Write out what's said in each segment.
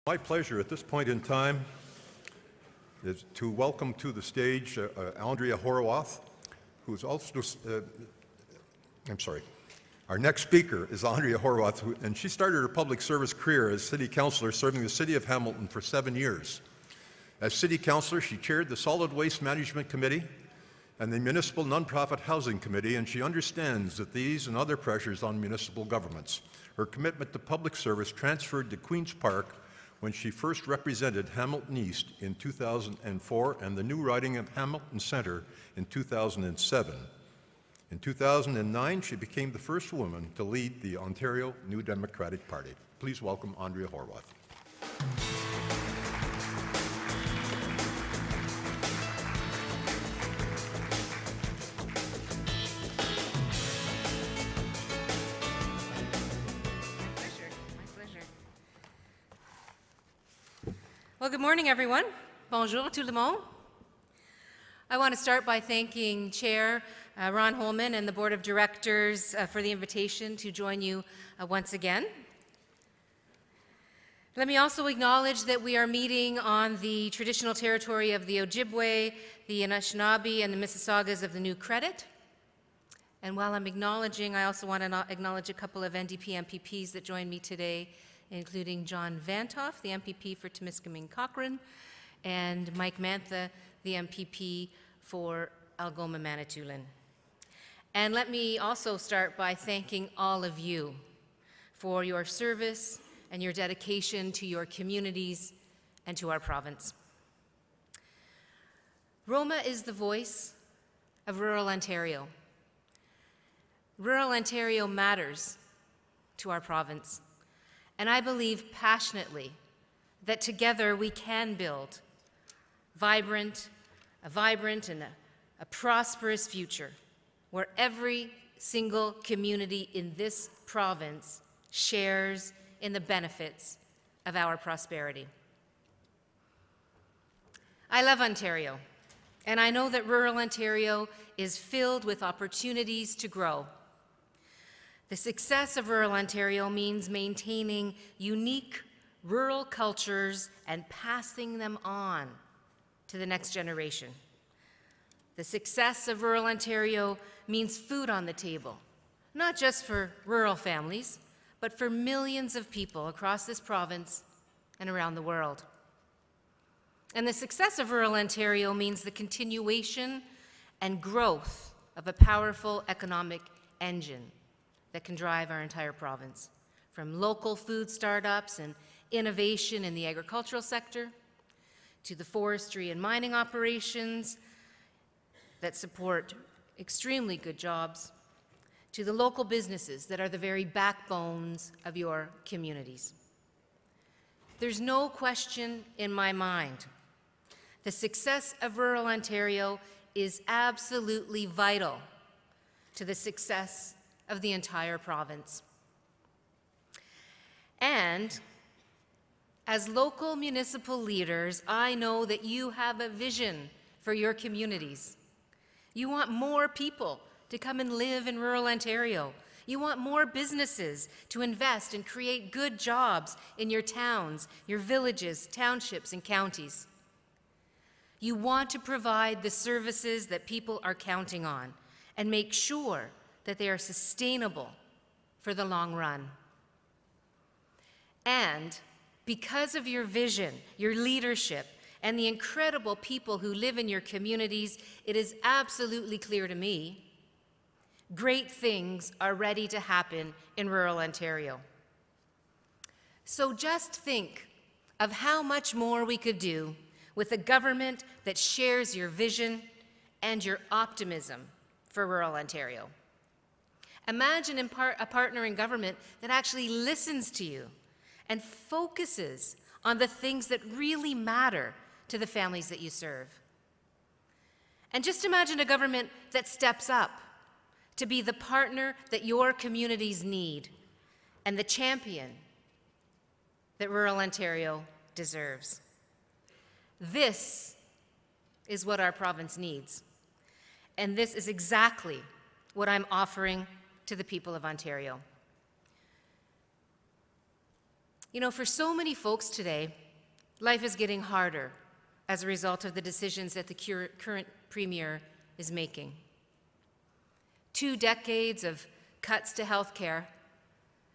My pleasure at this point in time is to welcome to the stage Andrea Horwath, who's also, our next speaker is Andrea Horwath, and she started her public service career as city councillor serving the city of Hamilton for 7 years. As city councillor, she chaired the Solid Waste Management Committee and the Municipal Nonprofit Housing Committee, and she understands that these and other pressures on municipal governments. Her commitment to public service transferred to Queen's Park when she first represented Hamilton East in 2004 and the new riding of Hamilton Centre in 2007. In 2009, she became the first woman to lead the Ontario New Democratic Party. Please welcome Andrea Horwath. Well, good morning, everyone. Bonjour tout le monde. I want to start by thanking Chair Ron Holman and the Board of Directors for the invitation to join you once again. Let me also acknowledge that we are meeting on the traditional territory of the Ojibwe, the Anishinaabe, and the Mississaugas of the New Credit. And while I'm acknowledging, I also want to acknowledge a couple of NDP MPPs that joined me today, including John Vantoff, the MPP for Timiskaming Cochrane, and Mike Mantha, the MPP for Algoma Manitoulin. And let me also start by thanking all of you for your service and your dedication to your communities and to our province. ROMA is the voice of rural Ontario. Rural Ontario matters to our province. And I believe passionately that together we can build a vibrant and a prosperous future where every single community in this province shares in the benefits of our prosperity. I love Ontario, and I know that rural Ontario is filled with opportunities to grow. The success of rural Ontario means maintaining unique rural cultures and passing them on to the next generation. The success of rural Ontario means food on the table, not just for rural families, but for millions of people across this province and around the world. And the success of rural Ontario means the continuation and growth of a powerful economic engine that can drive our entire province, from local food startups and innovation in the agricultural sector, to the forestry and mining operations that support extremely good jobs, to the local businesses that are the very backbones of your communities. There's no question in my mind. The success of rural Ontario is absolutely vital to the success of the entire province. And as local municipal leaders, I know that you have a vision for your communities. You want more people to come and live in rural Ontario. You want more businesses to invest and create good jobs in your towns, your villages, townships, and counties. You want to provide the services that people are counting on and make sure that they are sustainable for the long run. And because of your vision, your leadership, and the incredible people who live in your communities, it is absolutely clear to me, great things are ready to happen in rural Ontario. So just think of how much more we could do with a government that shares your vision and your optimism for rural Ontario. Imagine a partner in government that actually listens to you and focuses on the things that really matter to the families that you serve. And just imagine a government that steps up to be the partner that your communities need and the champion that rural Ontario deserves. This is what our province needs. And this is exactly what I'm offering to the people of Ontario. You know, for so many folks today, life is getting harder as a result of the decisions that the current Premier is making. 2 decades of cuts to health care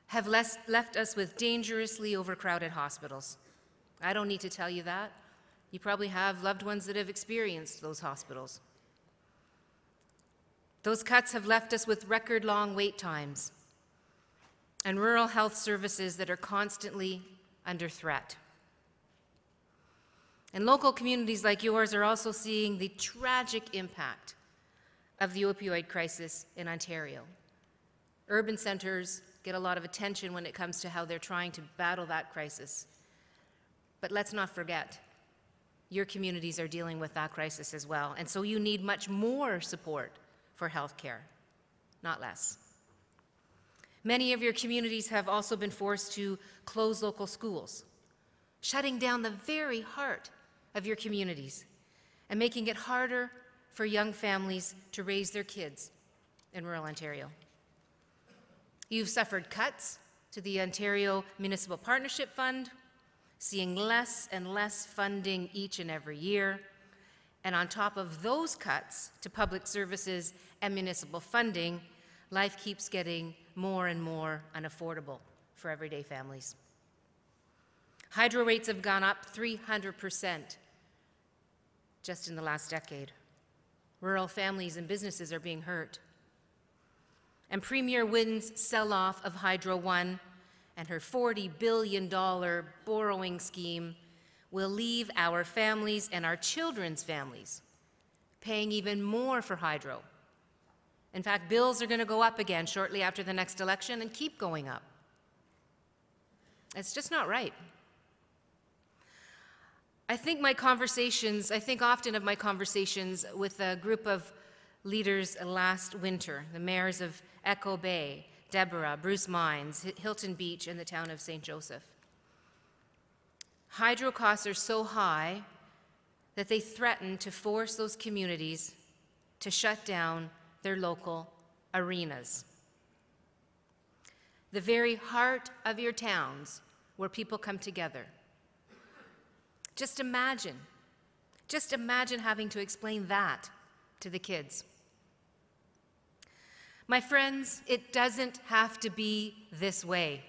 have left us with dangerously overcrowded hospitals. I don't need to tell you that. You probably have loved ones that have experienced those hospitals. Those cuts have left us with record-long wait times and rural health services that are constantly under threat. And local communities like yours are also seeing the tragic impact of the opioid crisis in Ontario. Urban centers get a lot of attention when it comes to how they're trying to battle that crisis. But let's not forget, your communities are dealing with that crisis as well, and so you need much more support for health care, not less. Many of your communities have also been forced to close local schools, shutting down the very heart of your communities and making it harder for young families to raise their kids in rural Ontario. You've suffered cuts to the Ontario Municipal Partnership Fund, seeing less and less funding each and every year. And on top of those cuts to public services and municipal funding, life keeps getting more and more unaffordable for everyday families. Hydro rates have gone up 300% just in the last decade. Rural families and businesses are being hurt. And Premier Wynn's sell-off of Hydro One and her $40 billion borrowing scheme will leave our families and our children's families paying even more for hydro. In fact, bills are going to go up again shortly after the next election and keep going up. It's just not right. I think often of my conversations with a group of leaders last winter, the mayors of Echo Bay, Deborah, Bruce Mines, Hilton Beach, and the town of St. Joseph. Hydro costs are so high that they threaten to force those communities to shut down their local arenas. The very heart of your towns where people come together. Just imagine having to explain that to the kids. My friends, it doesn't have to be this way.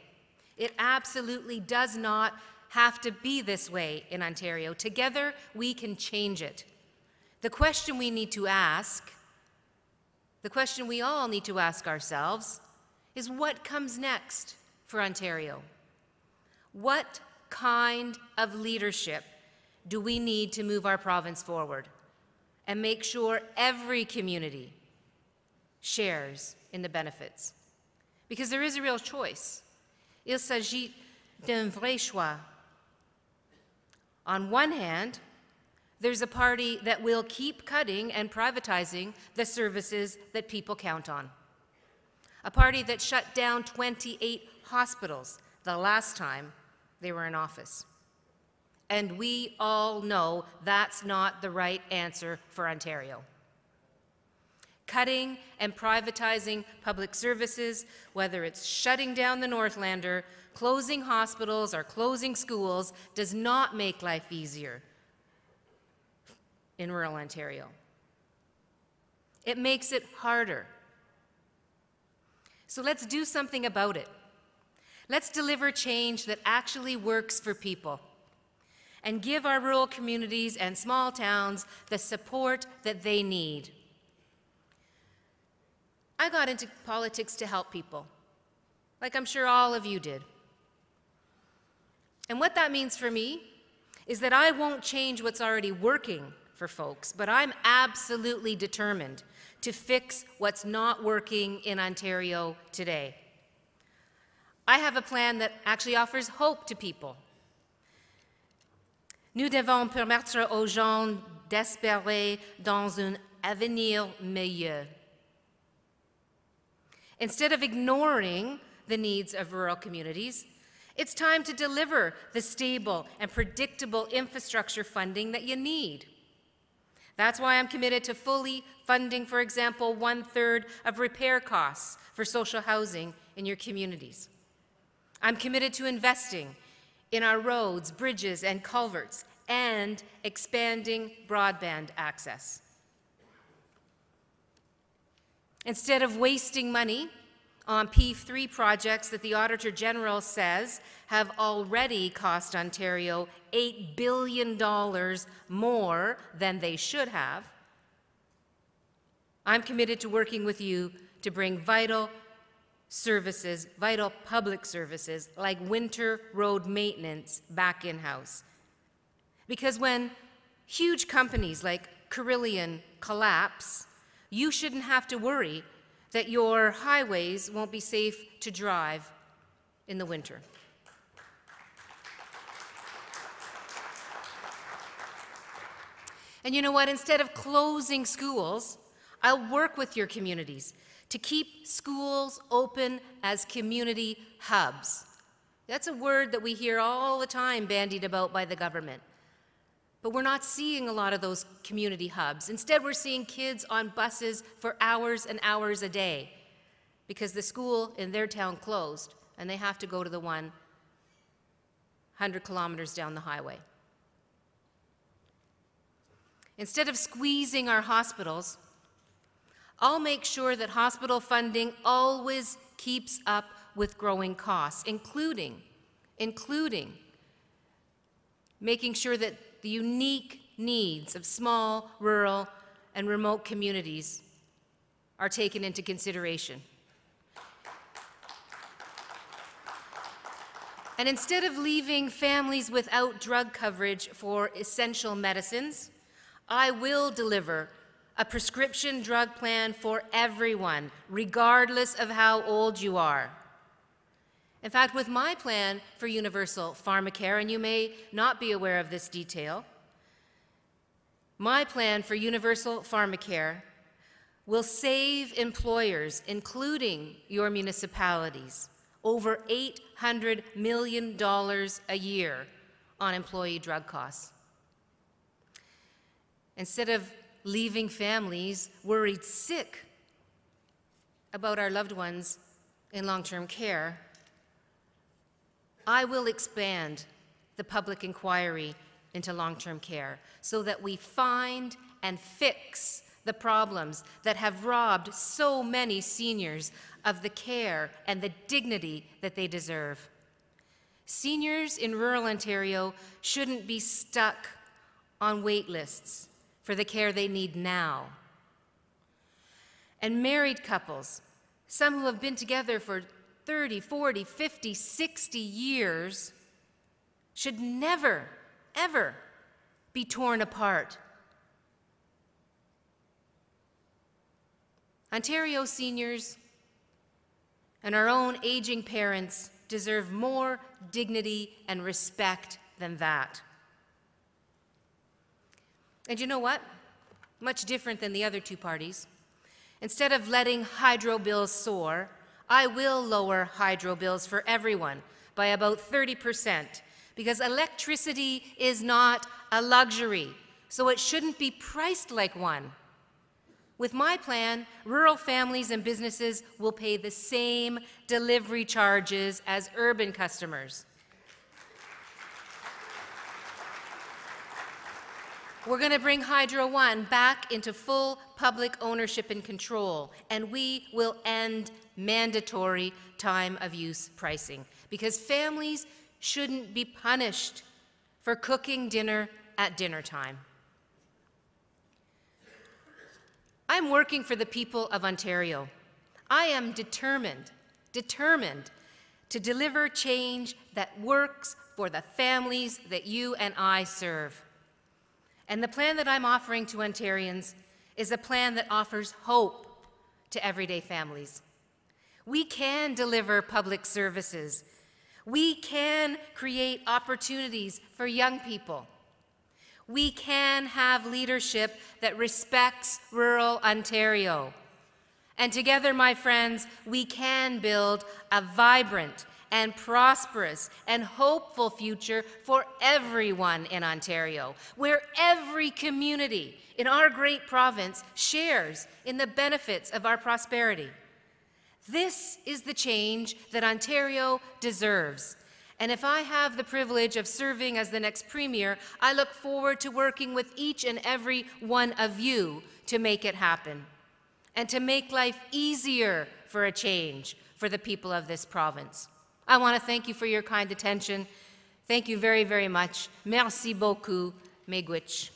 It absolutely does not have to be this way in Ontario. Together, we can change it. The question we need to ask, the question we all need to ask ourselves, is what comes next for Ontario? What kind of leadership do we need to move our province forward and make sure every community shares in the benefits? Because there is a real choice. Il s'agit d'un vrai choix. On one hand, there's a party that will keep cutting and privatizing the services that people count on. A party that shut down 28 hospitals the last time they were in office. And we all know that's not the right answer for Ontario. Cutting and privatizing public services, whether it's shutting down the Northlander, closing hospitals, or closing schools, does not make life easier in rural Ontario. It makes it harder. So let's do something about it. Let's deliver change that actually works for people and give our rural communities and small towns the support that they need. I got into politics to help people, like I'm sure all of you did. And what that means for me is that I won't change what's already working for folks, but I'm absolutely determined to fix what's not working in Ontario today. I have a plan that actually offers hope to people. Nous devons permettre aux gens d'espérer dans un avenir meilleur. Instead of ignoring the needs of rural communities, it's time to deliver the stable and predictable infrastructure funding that you need. That's why I'm committed to fully funding, for example, 1/3 of repair costs for social housing in your communities. I'm committed to investing in our roads, bridges, and culverts, and expanding broadband access. Instead of wasting money on P3 projects that the Auditor General says have already cost Ontario $8 billion more than they should have, I'm committed to working with you to bring vital services, vital public services like winter road maintenance back in-house. Because when huge companies like Carillion collapse, you shouldn't have to worry that your highways won't be safe to drive in the winter. And you know what? Instead of closing schools, I'll work with your communities to keep schools open as community hubs. That's a word that we hear all the time bandied about by the government. But we're not seeing a lot of those community hubs. Instead, we're seeing kids on buses for hours and hours a day because the school in their town closed and they have to go to the one 100 kilometers down the highway. Instead of squeezing our hospitals, I'll make sure that hospital funding always keeps up with growing costs, including making sure that the unique needs of small, rural, and remote communities are taken into consideration. And instead of leaving families without drug coverage for essential medicines, I will deliver a prescription drug plan for everyone, regardless of how old you are. In fact, with my plan for universal pharmacare, and you may not be aware of this detail, my plan for universal pharmacare will save employers, including your municipalities, over $800 million a year on employee drug costs. Instead of leaving families worried sick about our loved ones in long-term care, I will expand the public inquiry into long-term care so that we find and fix the problems that have robbed so many seniors of the care and the dignity that they deserve. Seniors in rural Ontario shouldn't be stuck on wait lists for the care they need now. And married couples, some who have been together for 30, 40, 50, 60 years, should never, ever be torn apart. Ontario seniors and our own aging parents deserve more dignity and respect than that. And you know what? Much different than the other two parties. Instead of letting hydro bills soar, I will lower hydro bills for everyone by about 30%, because electricity is not a luxury, so it shouldn't be priced like one. With my plan, rural families and businesses will pay the same delivery charges as urban customers. We're going to bring Hydro One back into full public ownership and control, and we will end mandatory time of use pricing, because families shouldn't be punished for cooking dinner at dinner time. I'm working for the people of Ontario. I am determined to deliver change that works for the families that you and I serve. And the plan that I'm offering to Ontarians is a plan that offers hope to everyday families. We can deliver public services. We can create opportunities for young people. We can have leadership that respects rural Ontario. And together, my friends, we can build a vibrant and prosperous and hopeful future for everyone in Ontario, where every community in our great province shares in the benefits of our prosperity. This is the change that Ontario deserves, And if I have the privilege of serving as the next Premier, I look forward to working with each and every one of you to make it happen and to make life easier for a change for the people of this province. I want to thank you for your kind attention. Thank you very, very much. Merci beaucoup, Miigwech.